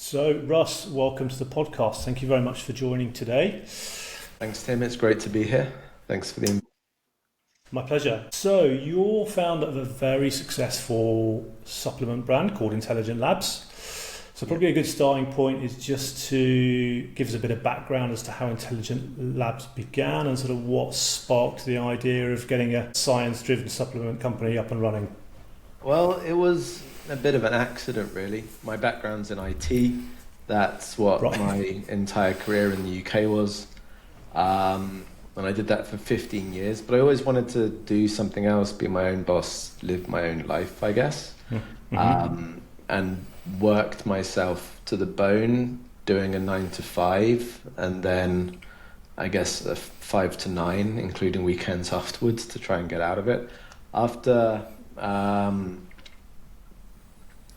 So, Russ, welcome to the podcast. Thank you very much for joining today. Thanks, Tim. It's great to be here. Thanks for the. My pleasure. So, you're founder of a very successful supplement brand called Intelligent Labs. So, Yeah. probably a good starting point is just to give us a bit of background as to how Intelligent Labs began and sort of what sparked the idea of getting a science driven supplement company up and running. Well, it was a bit of an accident, really. My background's in IT. That's what Right. my entire career in the UK was. And I did that for 15 years, but I always wanted to do something else, be my own boss, live my own life, I guess. Mm-hmm. And worked myself to the bone doing a 9 to 5, and then I guess a 5 to 9, including weekends afterwards to try and get out of it. After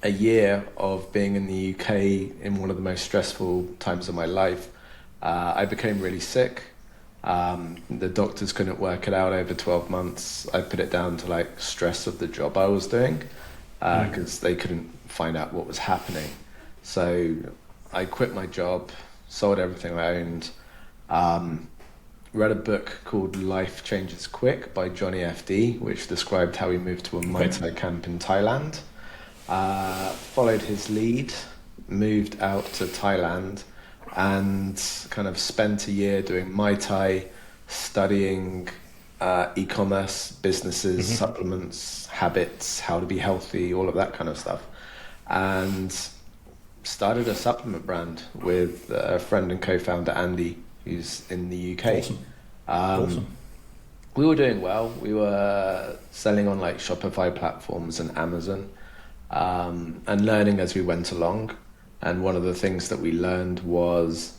a year of being in the UK in one of the most stressful times of my life, I became really sick. The doctors couldn't work it out over 12 months. I put it down to like stress of the job I was doing Mm. because they couldn't find out what was happening. So I quit my job, sold everything I owned, um, read a book called Life Changes Quick by Johnny FD, which described how he moved to a Muay Okay. Thai camp in Thailand. Followed his lead, moved out to Thailand, and kind of spent a year doing Muay Thai, studying e-commerce, businesses, Mm-hmm. supplements, habits, how to be healthy, all of that kind of stuff. And started a supplement brand with a friend and co-founder Andy, who's in the UK. Awesome. Um, Awesome. we were doing well. We were selling on like Shopify platforms and Amazon, and learning as we went along. And one of the things that we learned was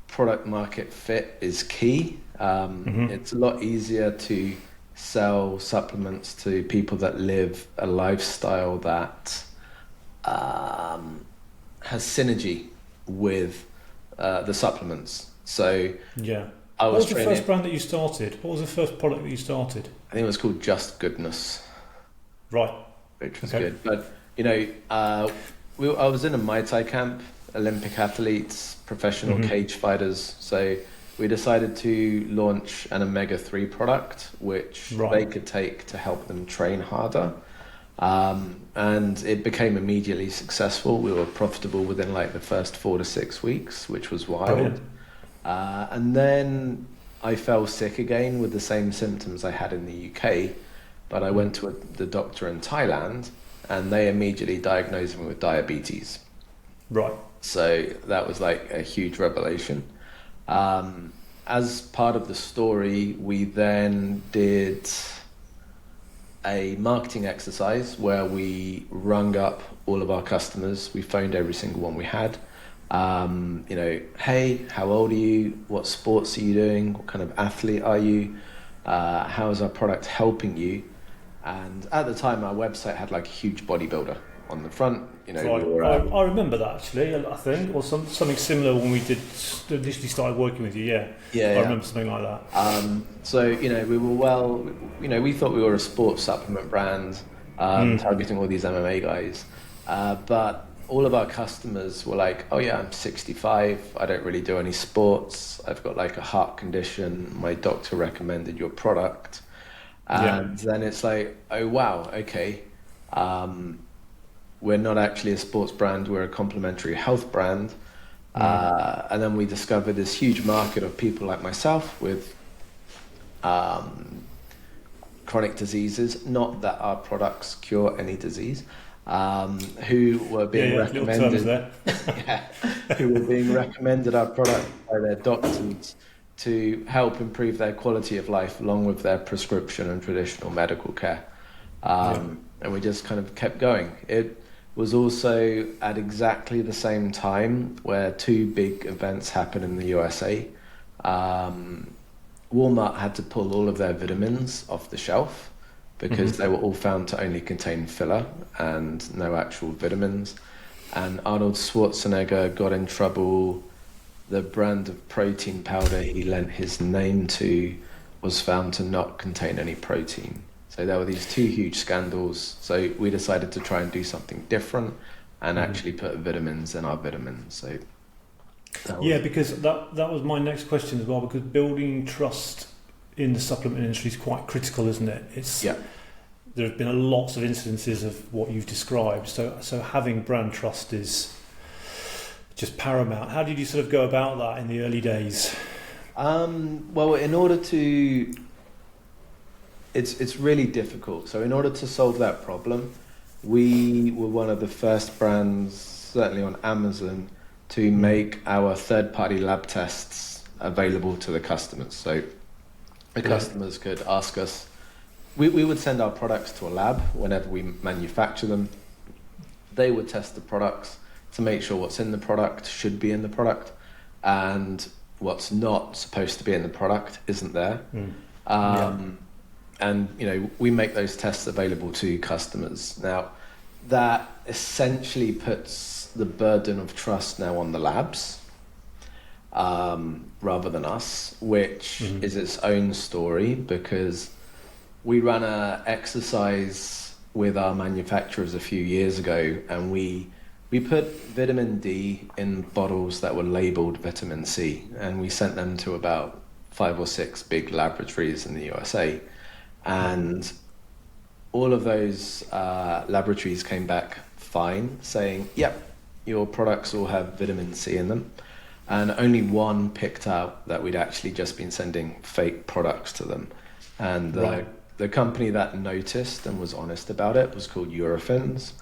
product market fit is key. Mm-hmm. It's a lot easier to sell supplements to people that live a lifestyle that um, has synergy with the supplements. So Yeah. I What was was the first training, brand that you started? What was the first product that you started? I think it was called Just Goodness, Right. which was Okay. good. But I was in a Muay Thai camp, Olympic athletes, professional Mm-hmm. cage fighters. So we decided to launch an omega-3 product, which Right. they could take to help them train harder. And it became immediately successful. We were profitable within like the first 4 to 6 weeks, which was wild. Brilliant. And then I fell sick again with the same symptoms I had in the UK, but I went to the doctor in Thailand and they immediately diagnosed me with diabetes. Right. So that was like a huge revelation. As part of the story, we then did a marketing exercise where we rung up all of our customers. We phoned every single one we had. Hey, how old are you? What sports are you doing? What kind of athlete are you? How is our product helping you? And at the time, our website had like a huge bodybuilder on the front. We Right. were I remember that actually, I think, or something similar when we did initially started working with you. Yeah. yeah, I yeah. remember something like that. So, we were we thought we were a sports supplement brand, targeting all these MMA guys. But all of our customers were like, oh yeah, I'm 65. I don't really do any sports. I've got like a heart condition. My doctor recommended your product. Yeah. And then it's like, oh wow, okay. Um, we're not actually a sports brand. We're a complementary health brand. Mm. And then we discovered this huge market of people like myself with um, chronic diseases, not that our products cure any disease, who were Yeah, being yeah. Little terms recommended, there. yeah, who were being recommended our product by their doctors to help improve their quality of life along with their prescription and traditional medical care. Yeah. And we just kind of kept going. It was also at exactly the same time where two big events happened in the USA. Um, Walmart had to pull all of their vitamins off the shelf because Mm-hmm. they were all found to only contain filler and no actual vitamins. And Arnold Schwarzenegger got in trouble. The brand of protein powder he lent his name to was found to not contain any protein. So there were these two huge scandals. So we decided to try and do something different. and actually put vitamins in our vitamins. So yeah, because that was my next question as well, because building trust in the supplement industry is quite critical, isn't it? There have been lots of incidences of what you've described, so having brand trust is just paramount. How did you sort of go about that in the early days? Well, in order to, it's really difficult. So in order to solve that problem, we were one of the first brands, certainly on Amazon, to make our third-party lab tests available to the customers. So the customers could ask us, we would send our products to a lab whenever we manufacture them. They would test the products to make sure what's in the product should be in the product, and what's not supposed to be in the product isn't there. And we make those tests available to customers. Now, that essentially puts the burden of trust now on the labs, rather than us, which is its own story, because we ran an exercise with our manufacturers a few years ago, and we put vitamin D in bottles that were labeled vitamin C, and we sent them to about 5 or 6 big laboratories in the USA. And all of those laboratories came back fine, saying, yep, your products all have vitamin C in them. And only one picked out that we'd actually just been sending fake products to them. And the company that noticed and was honest about it was called Eurofins.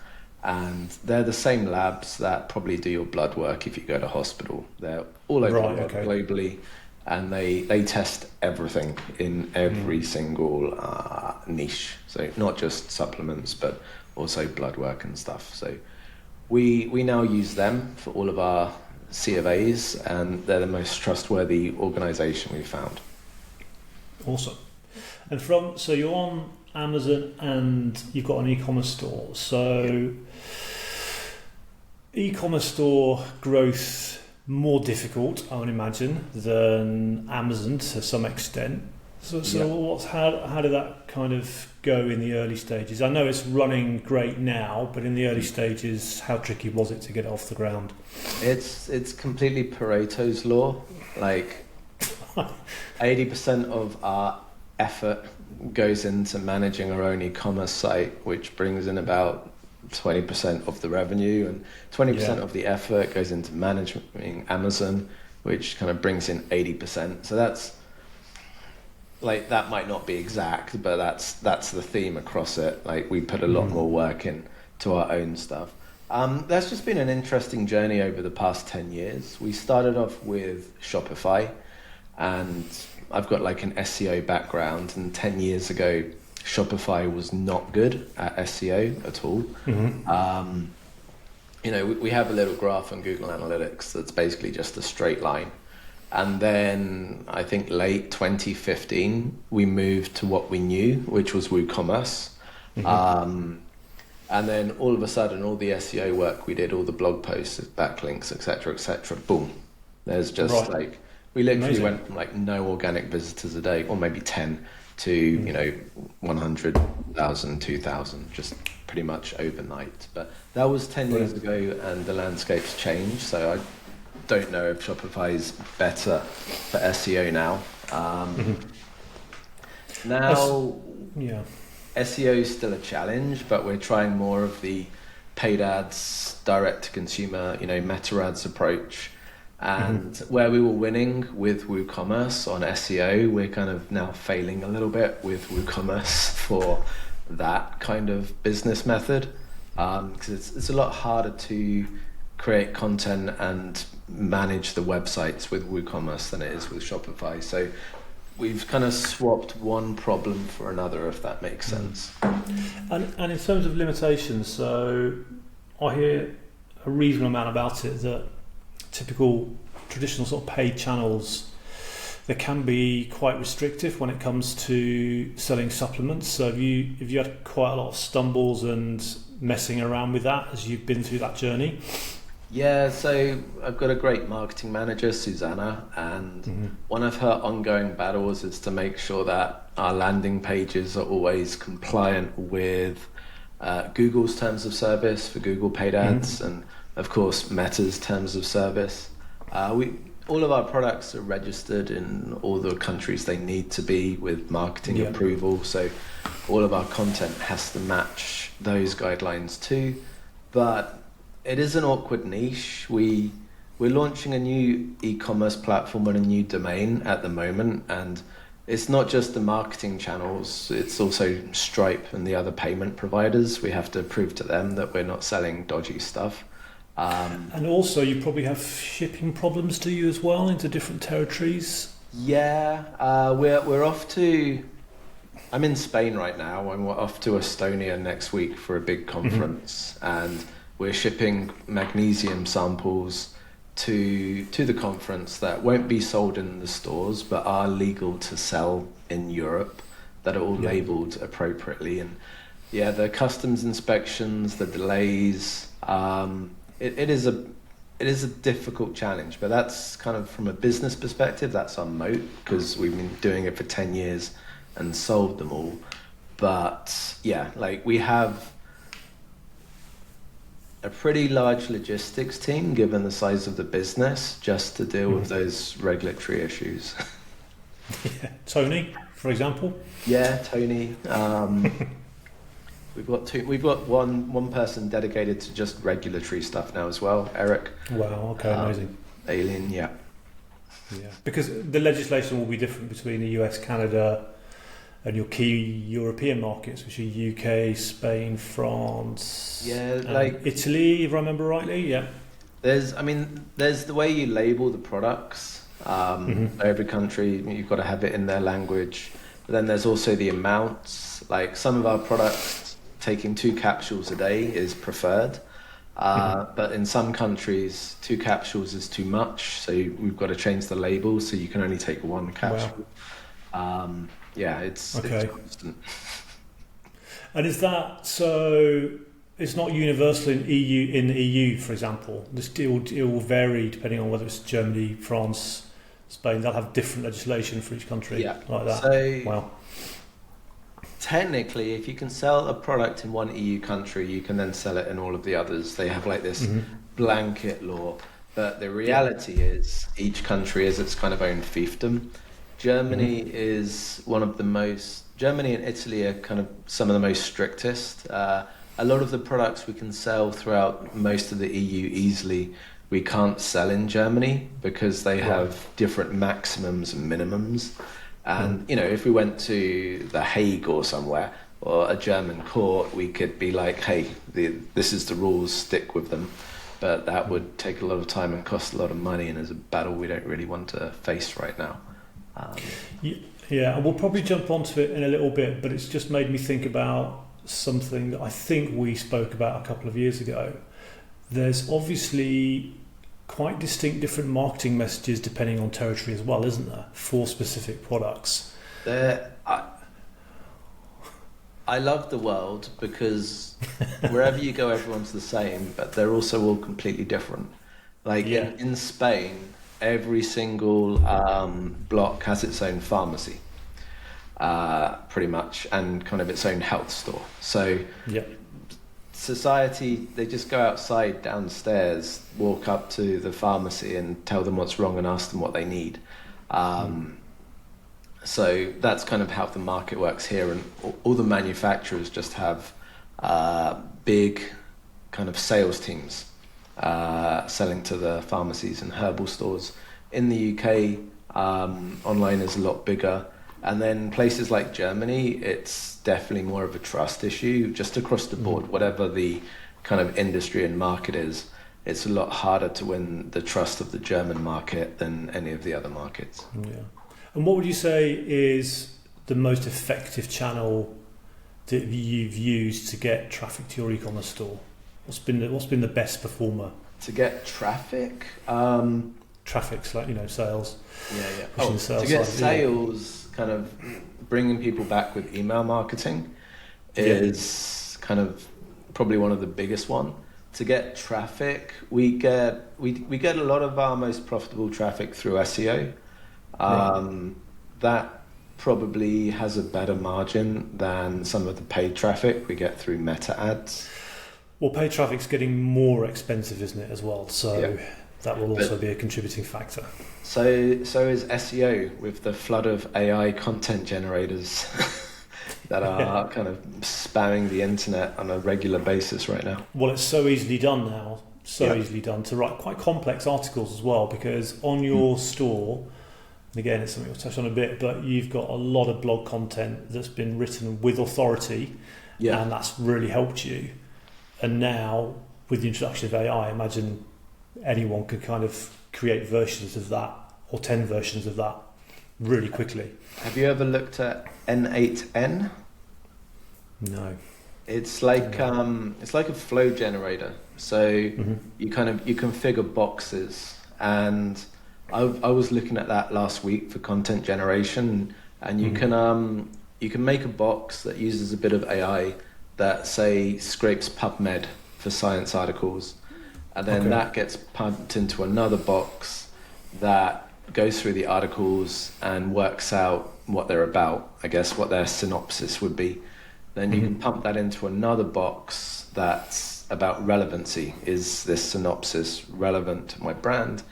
And they're the same labs that probably do your blood work if you go to hospital. They're all over the world globally, and they test everything in every single niche. So not just supplements, but also blood work and stuff. So we now use them for all of our C of A's, and they're the most trustworthy organization we've found. Awesome. And so you're on Amazon and you've got an e-commerce store. So e-commerce store growth more difficult, I would imagine, than Amazon to some extent. So how did that kind of go in the early stages? I know it's running great now, but in the early stages, how tricky was it to get it off the ground? It's completely Pareto's law. Like 80% of our effort goes into managing our own e-commerce site, which brings in about 20% of the revenue, and 20% of the effort goes into managing Amazon, which kind of brings in 80%. So that's like, that might not be exact, but that's the theme across it. Like, we put a lot more work in to our own stuff. That's just been an interesting journey over the past 10 years. We started off with Shopify, and I've got like an SEO background, and 10 years ago, Shopify was not good at SEO at all. We have a little graph on Google Analytics that's basically just a straight line. And then I think late 2015, we moved to what we knew, which was WooCommerce. And then all of a sudden, all the SEO work we did, all the blog posts, backlinks, etc., boom. There's just we literally went from like no organic visitors a day, or maybe 10, to 100,000, 2,000, just pretty much overnight. But that was 10 years ago, and the landscape's changed. So I don't know if Shopify is better for SEO now. SEO is still a challenge, but we're trying more of the paid ads, direct to consumer, meta ads approach. And where we were winning with WooCommerce on SEO, we're kind of now failing a little bit with WooCommerce for that kind of business method, because it's a lot harder to create content and manage the websites with WooCommerce than it is with Shopify. So we've kind of swapped one problem for another, if that makes sense. And in terms of limitations, so I hear a reasonable amount about it, that typical traditional sort of paid channels, they can be quite restrictive when it comes to selling supplements. So have you had quite a lot of stumbles and messing around with that as you've been through that journey? Yeah, so I've got a great marketing manager, Susanna, and one of her ongoing battles is to make sure that our landing pages are always compliant with Google's terms of service for Google paid ads, and of course Meta's terms of service. All of our products are registered in all the countries they need to be with marketing approval, so all of our content has to match those guidelines too. But it is an awkward niche. We're launching a new e-commerce platform and a new domain at the moment, and it's not just the marketing channels, it's also Stripe and the other payment providers. We have to prove to them that we're not selling dodgy stuff. And also, you probably have shipping problems, do you, as well, into different territories? Yeah, we're off to... I'm in Spain right now, and we're off to Estonia next week for a big conference, and we're shipping magnesium samples to the conference that won't be sold in the stores, but are legal to sell in Europe, that are all labelled appropriately. And yeah, the customs inspections, the delays... It is a difficult challenge, but that's kind of from a business perspective, that's our moat, because we've been doing it for 10 years and solved them all. But yeah, like we have a pretty large logistics team, given the size of the business, just to deal with those regulatory issues. Yeah. Tony, for example? Yeah, Tony. We've got one person dedicated to just regulatory stuff now as well, Eric. Wow, okay, amazing. Alien, yeah. Yeah, because the legislation will be different between the US, Canada, and your key European markets, which are UK, Spain, France, Italy, if I remember rightly. Yeah. There's the way you label the products. Every country, you've got to have it in their language. But then there's also the amounts. Like some of our products, taking 2 capsules a day is preferred. But in some countries, 2 capsules is too much. So we've got to change the label so you can only take 1 capsule. Wow. It's constant. And is that so? It's not universal in the EU, for example. It will vary depending on whether it's Germany, France, Spain. They'll have different legislation for each country, like that. So, wow. Technically, if you can sell a product in one EU country, you can then sell it in all of the others. They have like this blanket law. But the reality is each country has its kind of own fiefdom. Germany is Germany and Italy are kind of some of the most strictest. A lot of the products we can sell throughout most of the EU easily, we can't sell in Germany because they have different maximums and minimums. And, if we went to The Hague or somewhere, or a German court, we could be like, hey, this is the rules, stick with them. But that would take a lot of time and cost a lot of money, and is a battle we don't really want to face right now. And we'll probably jump onto it in a little bit, but it's just made me think about something that I think we spoke about a couple of years ago. There's obviously quite distinct different marketing messages depending on territory as well, isn't there, for specific products? I love the world because wherever you go, everyone's the same, but they're also all completely different. Like in Spain, every single block has its own pharmacy, pretty much, and kind of its own health store. So society, they just go outside downstairs, walk up to the pharmacy and tell them what's wrong and ask them what they need. So that's kind of how the market works here, and all the manufacturers just have big kind of sales teams selling to the pharmacies and herbal stores. In the UK, online is a lot bigger. And then places like Germany, it's definitely more of a trust issue, just across the board. Whatever the kind of industry and market is, it's a lot harder to win the trust of the German market than any of the other markets. Yeah. And what would you say is the most effective channel that you've used to get traffic to your e-commerce store? What's been the best performer? To get traffic? Traffic's like, sales. Yeah. To get sales, kind of bringing people back with email marketing is kind of probably one of the biggest one. To get traffic, we get a lot of our most profitable traffic through SEO. That probably has a better margin than some of the paid traffic we get through meta ads. Well, paid traffic's getting more expensive, isn't it, as well? So that will also be a contributing factor. So is SEO with the flood of AI content generators that are kind of spamming the internet on a regular basis right now. Well, it's so easily done now, easily done to write quite complex articles as well, because on your store, and again, it's something we'll touch on a bit, but you've got a lot of blog content that's been written with authority, and that's really helped you. And now, with the introduction of AI, I imagine anyone could kind of create versions of that, or 10 versions of that, really quickly. Have you ever looked at N8N? No. It's like a flow generator. So you configure boxes, and I was looking at that last week for content generation, and you can make a box that uses a bit of AI that, say, scrapes PubMed for science articles, and then that gets pumped into another box that goes through the articles and works out what they're about, I guess what their synopsis would be. Then you can pump that into another box that's about relevancy. Is this synopsis relevant to my brand?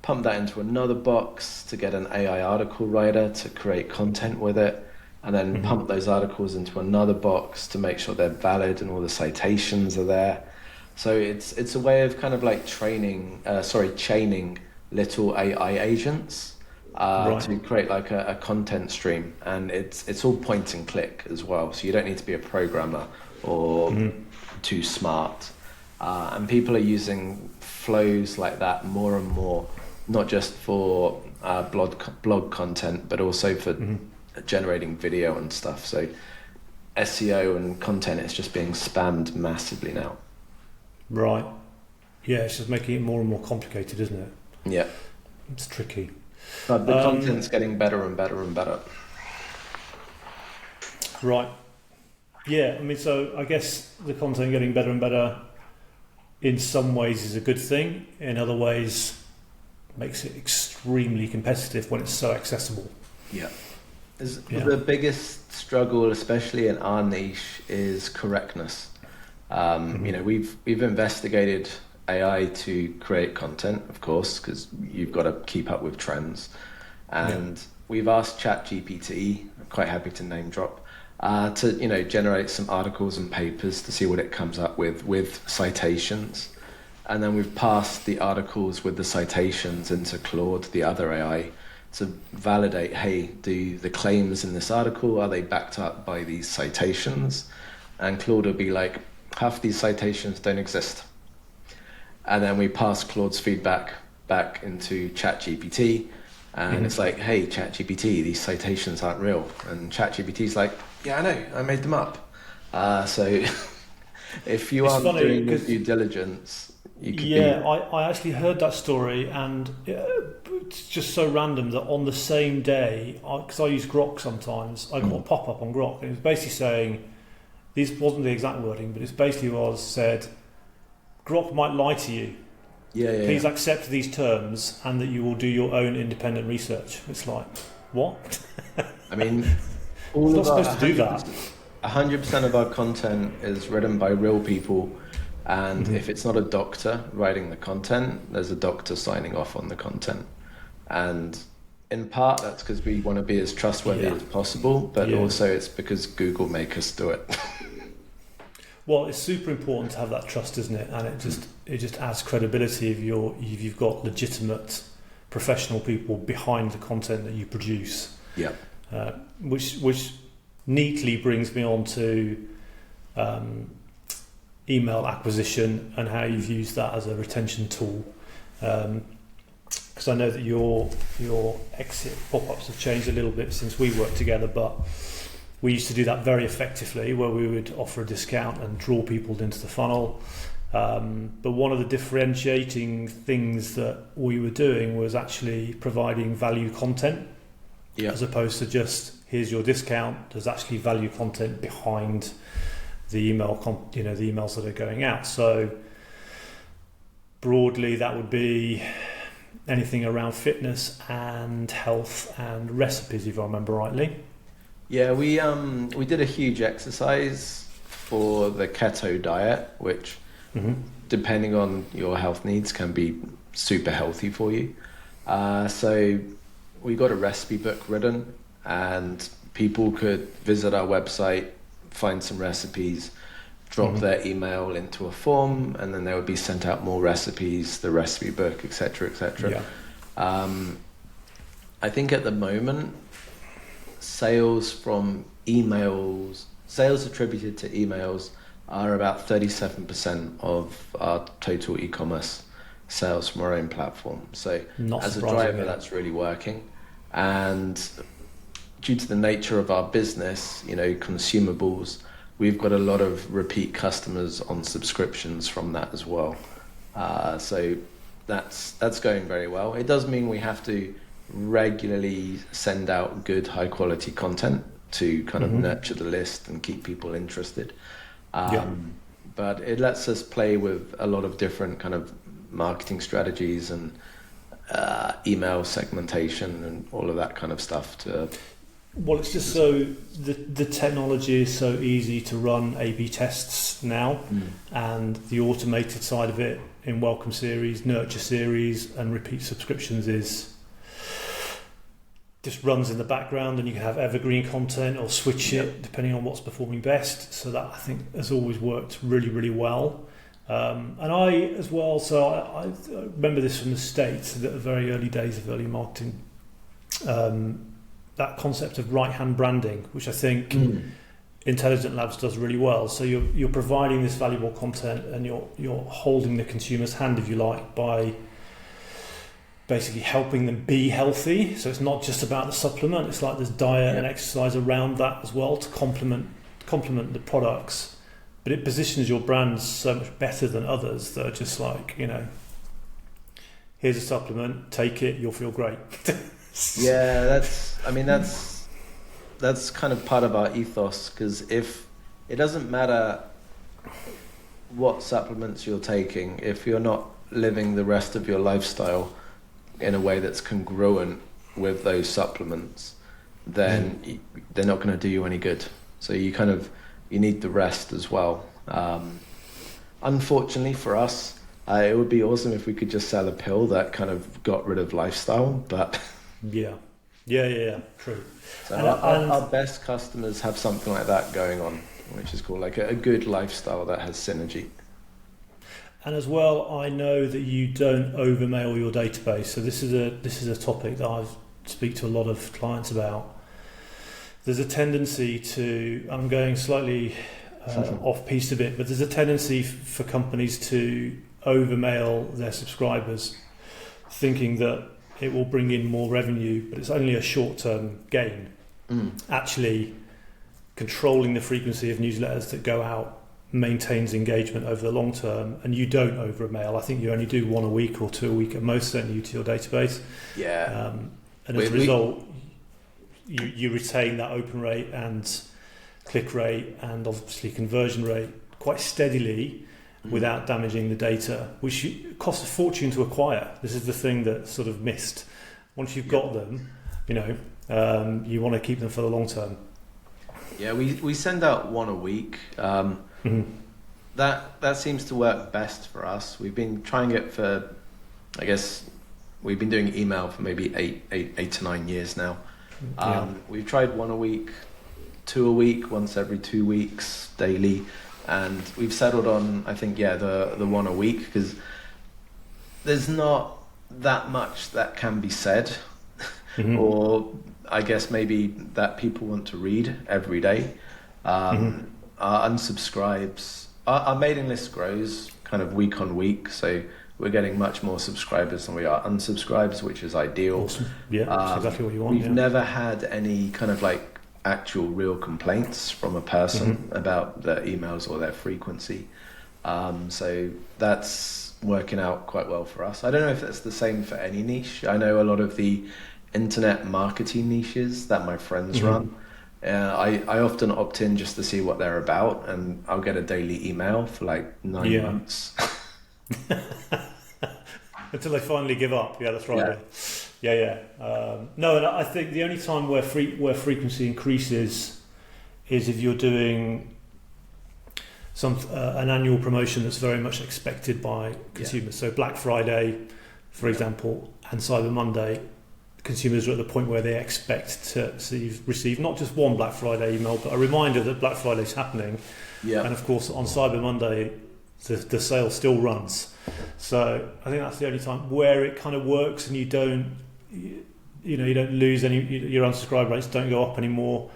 Pump that into another box to get an AI article writer to create content with it, and then pump those articles into another box to make sure they're valid and all the citations are there. So it's a way of kind of like chaining little AI agents to create like a content stream, and it's all point and click as well. So you don't need to be a programmer or too smart. And people are using flows like that more and more, not just for blog content, but also for generating video and stuff. So SEO and content is just being spammed massively now. Right. Yeah, it's just making it more and more complicated, isn't it? Yeah. It's tricky. But the content's getting better and better and better. Right. Yeah, I mean, so I guess the content getting better and better in some ways is a good thing. In other ways, makes it extremely competitive when it's so accessible. Yeah. The biggest struggle, especially in our niche, is correctness. You know, we've investigated AI to create content, of course, because you've got to keep up with trends. And we've asked ChatGPT, I'm quite happy to name drop, to generate some articles and papers to see what it comes up with citations. And then we've passed the articles with the citations into Claude, the other AI, to validate, hey, do the claims in this article, are they backed up by these citations? And Claude will be like, half these citations don't exist. And then we pass Claude's feedback back into ChatGPT, and it's like, hey, ChatGPT, these citations aren't real. And ChatGPT's like, yeah, I know, I made them up. So if you aren't doing your due diligence, you could I actually heard that story, and it's just so random that on the same day, because I use Grok sometimes, I got a pop-up on Grok, and it was basically saying, this wasn't the exact wording, but it basically said, Grok might lie to you. Please accept these terms, and that you will do your own independent research. It's like, what? I mean, it's not supposed to do that. 100% of our content is written by real people, and if it's not a doctor writing the content, there's a doctor signing off on the content. And in part, that's because we want to be as trustworthy as possible, but also it's because Google make us do it. Well, it's super important to have that trust, isn't it? And it just adds credibility if you've got legitimate professional people behind the content that you produce. Yeah. Which neatly brings me on to email acquisition and how you've used that as a retention tool. Because I know that your exit pop-ups have changed a little bit since we worked together, but we used to do that very effectively, where we would offer a discount and draw people into the funnel. But one of the differentiating things that we were doing was actually providing value content, as opposed to just here's your discount. There's actually value content behind the email, the emails that are going out. So broadly, that would be anything around fitness and health and recipes, if I remember rightly. Yeah, we did a huge exercise for the keto diet, which depending on your health needs can be super healthy for you. So we got a recipe book written, and people could visit our website, find some recipes, drop their email into a form, and then they would be sent out more recipes, the recipe book, etc., etc. Yeah. I think at the moment, sales from emails, sales attributed to emails are about 37% of our total e-commerce sales from our own platform. So Not as a surprising, driver, yeah. that's really working. And due to the nature of our business, consumables, we've got a lot of repeat customers on subscriptions from that as well. So that's going very well. It does mean we have to regularly send out good, high quality content to kind of nurture the list and keep people interested. But it lets us play with a lot of different kind of marketing strategies and email segmentation and all of that kind of stuff to. Well, it's just so the technology is so easy to run A/B tests now, and the automated side of it in welcome series, nurture series, and repeat subscriptions is just runs in the background, and you can have evergreen content or switch it depending on what's performing best. So that I think has always worked really, really well. And I as well. So I remember this from the States, the very early days of early marketing. That concept of right-hand branding, which I think Intelligent Labs does really well. So you're providing this valuable content, and you're holding the consumer's hand, if you like, by basically helping them be healthy. So it's not just about the supplement. It's like there's diet and exercise around that as well to complement the products. But it positions your brand so much better than others that are just like, here's a supplement, take it, you'll feel great. Yeah, that's kind of part of our ethos, because if it doesn't matter what supplements you're taking, if you're not living the rest of your lifestyle in a way that's congruent with those supplements, then they're not going to do you any good. So you need the rest as well. Unfortunately for us, it would be awesome if we could just sell a pill that kind of got rid of lifestyle, but yeah, true. So our best customers have something like that going on, which is called like a good lifestyle that has synergy. And as well, I know that you don't overmail your database. So this is a topic that I speak to a lot of clients about. There's a tendency to, I'm going slightly off piece a bit, but there's a tendency for companies to overmail their subscribers, thinking that it will bring in more revenue, but it's only a short-term gain. Actually, controlling the frequency of newsletters that go out maintains engagement over the long term, and you don't overmail. I think you only do one a week or two a week at most, certainly to your database. And as a result, you retain that open rate and click rate and obviously conversion rate quite steadily without damaging the data, which costs a fortune to acquire. This is the thing that's sort of missed. Once you've got them, you want to keep them for the long term. Yeah, we send out one a week. That seems to work best for us. We've been trying it for, I guess, we've been doing email for maybe eight to 9 years now. We've tried one a week, two a week, once every 2 weeks, daily, and we've settled on, I think, the one a week, because there's not that much that can be said, or I guess maybe that people want to read every day. Our unsubscribes, our mailing list grows kind of week on week, so we're getting much more subscribers than we are unsubscribes, which is ideal. Awesome. Yeah, that's exactly what you want. We've never had any kind of like actual real complaints from a person about their emails or their frequency. So that's working out quite well for us. I don't know if that's the same for any niche. I know a lot of the internet marketing niches that my friends run. I often opt in just to see what they're about, and I'll get a daily email for like 9 months. Until they finally give up. Yeah, that's right. No, and I think the only time where frequency increases is if you're doing an annual promotion that's very much expected by consumers. So Black Friday, for example, and Cyber Monday, consumers are at the point where they expect to receive not just one Black Friday email, but a reminder that Black Friday is happening. Yeah. And of course, on Cyber Monday, the sale still runs. So I think that's the only time where it kind of works, and you don't lose any. Your unsubscribe rates don't go up anymore,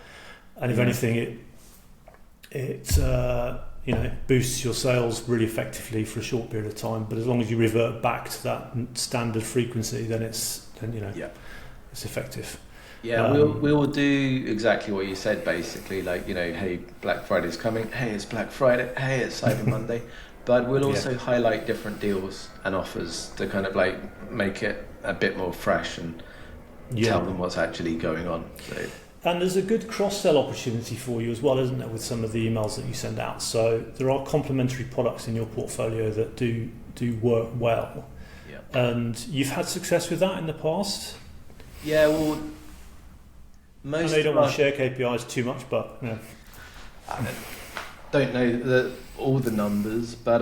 and if anything, it boosts your sales really effectively for a short period of time. But as long as you revert back to that standard frequency, then it's effective. Yeah, we will do exactly what you said, basically. Like, hey, Black Friday's coming. Hey, it's Black Friday. Hey, it's Cyber Monday. But we'll also highlight different deals and offers to kind of like make it a bit more fresh and tell them what's actually going on. So. And there's a good cross-sell opportunity for you as well, isn't there, with some of the emails that you send out? So there are complementary products in your portfolio that do work well. Yeah. And you've had success with that in the past? Yeah, well, I know you don't want to share KPIs too much, but I don't know all the numbers, but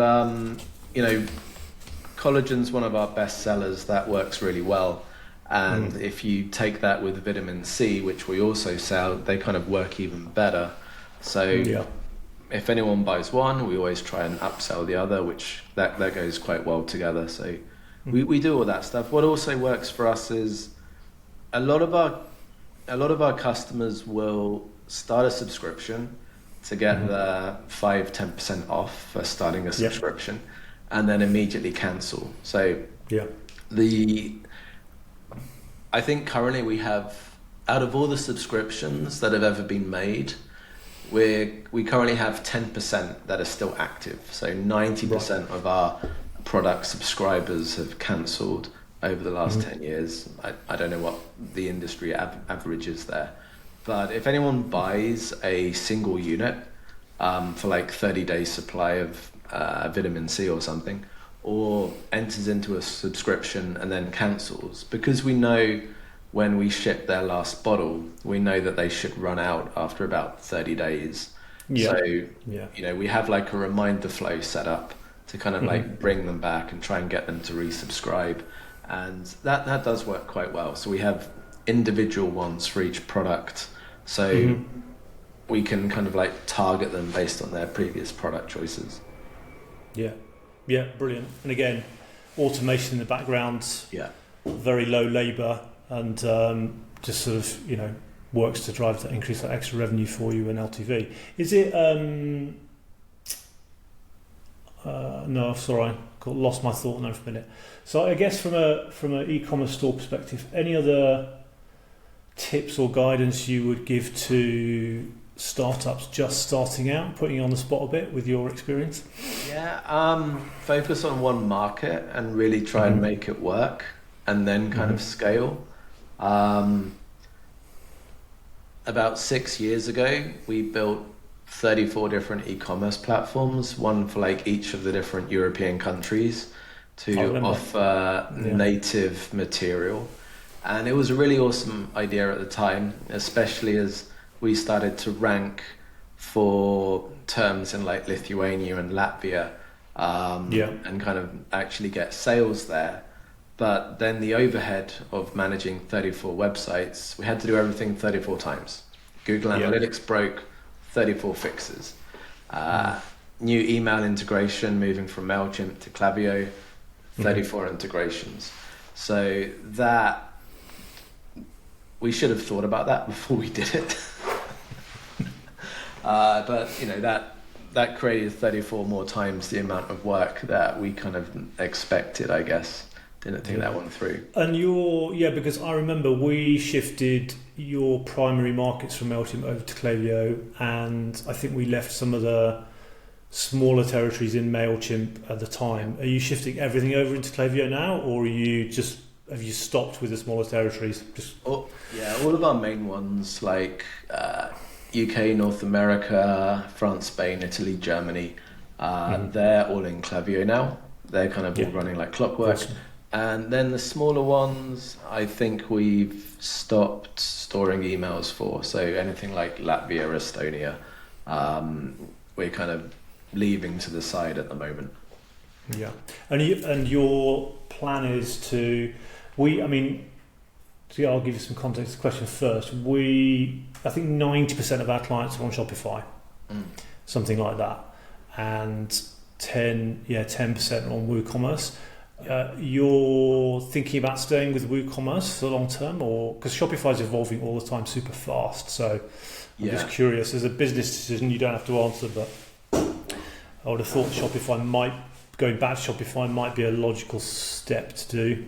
collagen's one of our best sellers. That works really well. And if you take that with vitamin C, which we also sell, they kind of work even better. So if anyone buys one, we always try and upsell the other, which that goes quite well together. So we do all that stuff. What also works for us is a lot of our customers will start a subscription to get the 5-10% off for starting a subscription, and then immediately cancel. So I think currently we have, out of all the subscriptions that have ever been made, we currently have 10% that are still active. So 90% of our product subscribers have cancelled over the last 10 years. I don't know what the industry average is there. But if anyone buys a single unit for like 30 days supply of vitamin C or something, or enters into a subscription and then cancels, because we know when we ship their last bottle, we know that they should run out after about 30 days. So, we have like a reminder flow set up to kind of like bring them back and try and get them to resubscribe. And that does work quite well. So we have individual ones for each product. So we can kind of like target them based on their previous product choices. Yeah, brilliant. And again, automation in the background, very low labour, and just sort of, works to drive to increase that extra revenue for you and LTV. Is it, no, sorry, I lost my thought now for a minute. So I guess from an e-commerce store perspective, any other tips or guidance you would give to startups just starting out, putting you on the spot a bit with your experience? Focus on one market and really try and make it work, and then kind of scale. About 6 years ago, we built 34 different e-commerce platforms, one for like each of the different European countries, to offer native material. And it was a really awesome idea at the time, especially as we started to rank for terms in like Lithuania and Latvia, and kind of actually get sales there. But then the overhead of managing 34 websites, we had to do everything 34 times. Google Analytics broke, 34 fixes. New email integration, moving from MailChimp to Klaviyo, 34 integrations. So that, we should have thought about that before we did it. But that created 34 more times the amount of work that we kind of expected, I guess. Didn't think that one through. And because I remember we shifted your primary markets from MailChimp over to Klaviyo, and I think we left some of the smaller territories in MailChimp at the time. Are you shifting everything over into Klaviyo now, or have you stopped with the smaller territories? All of our main ones like UK, North America, France, Spain, Italy, Germany, they're all in Klaviyo now. They're kind of all running like clockwork. Awesome. And then the smaller ones, I think we've stopped storing emails for. So anything like Latvia, Estonia, we're kind of leaving to the side at the moment. Yeah, and your plan is to, I'll give you some context to the question first. I think 90% of our clients are on Shopify, something like that, and 10% on WooCommerce. You're thinking about staying with WooCommerce for the long term, or because Shopify is evolving all the time, super fast. So I'm just curious. As a business decision, you don't have to answer, but I would have thought going back to Shopify might be a logical step to do.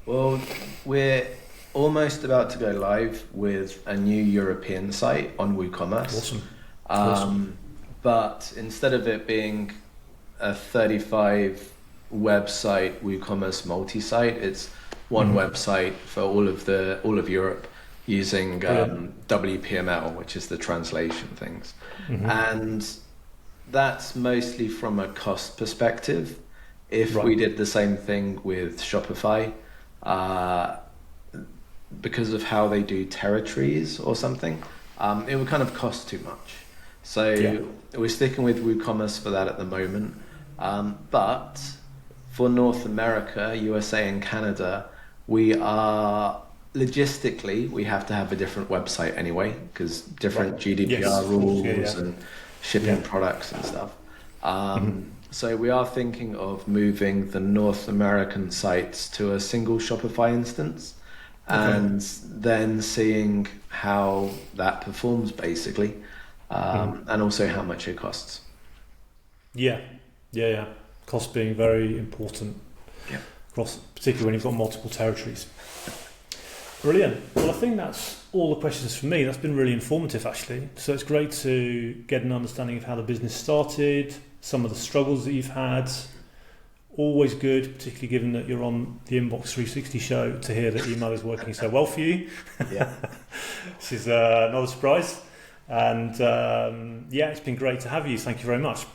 Well, we're almost about to go live with a new European site on WooCommerce. Awesome. But instead of it being a 35 website WooCommerce multi-site, it's one website for all of Europe using WPML, which is the translation things. And that's mostly from a cost perspective. If we did the same thing with Shopify, because of how they do territories or something, it would kind of cost too much. So we're sticking with WooCommerce for that at the moment. But for North America, USA and Canada, we have to have a different website anyway, because different GDPR rules and shipping products and stuff. So we are thinking of moving the North American sites to a single Shopify instance, and then seeing how that performs basically, and also how much it costs. Yeah. Cost being very important, particularly when you've got multiple territories. Brilliant. Well, I think that's all the questions for me. That's been really informative, actually. So it's great to get an understanding of how the business started, some of the struggles that you've had. Always good, particularly given that you're on the Inbox 360 show, to hear that email is working so well for you. Yeah. This is not a surprise. And it's been great to have you. Thank you very much.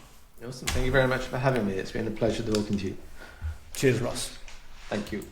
Awesome. Thank you very much for having me. It's been a pleasure talking to you. Cheers, Russ. Thank you.